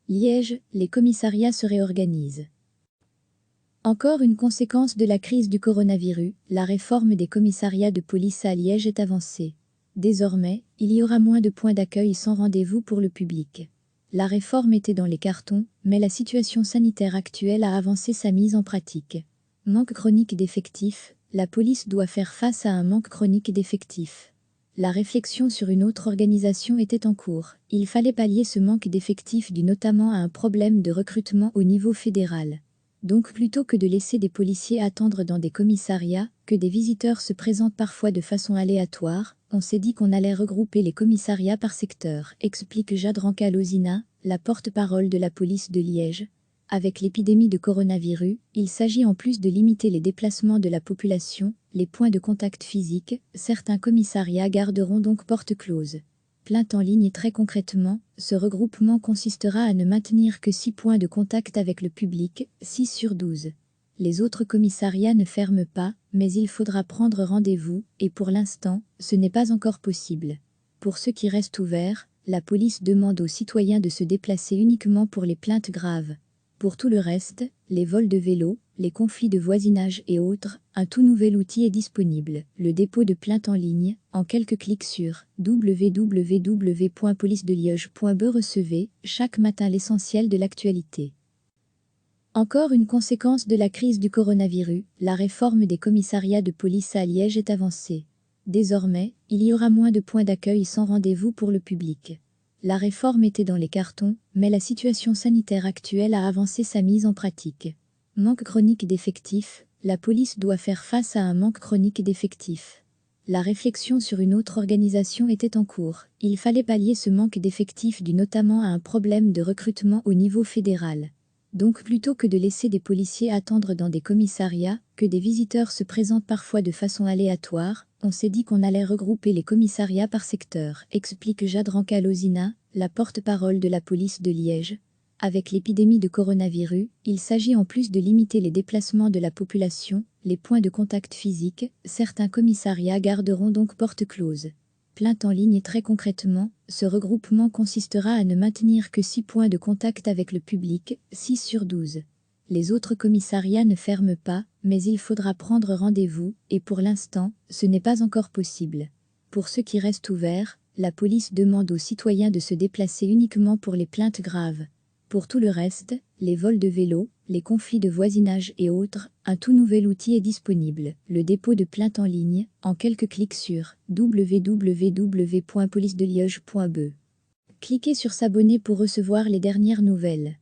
Liège, les commissariats se réorganisent. Encore une conséquence de la crise du coronavirus, la réforme des commissariats de police à Liège est avancée. Désormais, il y aura moins de points d'accueil sans rendez-vous pour le public. La réforme était dans les cartons, mais la situation sanitaire actuelle a avancé sa mise en pratique. Manque chronique d'effectifs, la police doit faire face à un manque chronique d'effectifs. La réflexion sur une autre organisation était en cours. Il fallait pallier ce manque d'effectifs dû notamment à un problème de recrutement au niveau fédéral. Donc plutôt que de laisser des policiers attendre dans des commissariats, que des visiteurs se présentent parfois de façon aléatoire, on s'est dit qu'on allait regrouper les commissariats par secteur, explique Jade Ranca-Lozina, la porte-parole de la police de Liège. Avec l'épidémie de coronavirus, il s'agit en plus de limiter les déplacements de la population, les points de contact physiques, certains commissariats garderont donc porte close. Plainte en ligne. Très concrètement, ce regroupement consistera à ne maintenir que 6 points de contact avec le public, 6 sur 12. Les autres commissariats ne ferment pas, mais il faudra prendre rendez-vous, et pour l'instant, ce n'est pas encore possible. Pour ceux qui restent ouverts, la police demande aux citoyens de se déplacer uniquement pour les plaintes graves. Pour tout le reste, les vols de vélo, les conflits de voisinage et autres, un tout nouvel outil est disponible, le dépôt de plainte en ligne, en quelques clics sur www.police-de-liège.be. Recevez, chaque matin l'essentiel de l'actualité. Encore une conséquence de la crise du coronavirus, la réforme des commissariats de police à Liège est avancée. Désormais, il y aura moins de points d'accueil sans rendez-vous pour le public. La réforme était dans les cartons, mais la situation sanitaire actuelle a avancé sa mise en pratique. Manque chronique d'effectifs, la police doit faire face à un manque chronique d'effectifs. La réflexion sur une autre organisation était en cours. Il fallait pallier ce manque d'effectifs dû notamment à un problème de recrutement au niveau fédéral. Donc plutôt que de laisser des policiers attendre dans des commissariats, que des visiteurs se présentent parfois de façon aléatoire, on s'est dit qu'on allait regrouper les commissariats par secteur, explique Jade Ranca-Lozina, la porte-parole de la police de Liège. Avec l'épidémie de coronavirus, il s'agit en plus de limiter les déplacements de la population, les points de contact physiques, certains commissariats garderont donc porte close. Plainte en ligne. Très concrètement, ce regroupement consistera à ne maintenir que 6 points de contact avec le public, 6 sur 12. Les autres commissariats ne ferment pas, mais il faudra prendre rendez-vous, et pour l'instant, ce n'est pas encore possible. Pour ceux qui restent ouverts, la police demande aux citoyens de se déplacer uniquement pour les plaintes graves. Pour tout le reste, les vols de vélo, les conflits de voisinage et autres, un tout nouvel outil est disponible, le dépôt de plainte en ligne, en quelques clics sur www.police-de-liège.be. Cliquez sur s'abonner pour recevoir les dernières nouvelles.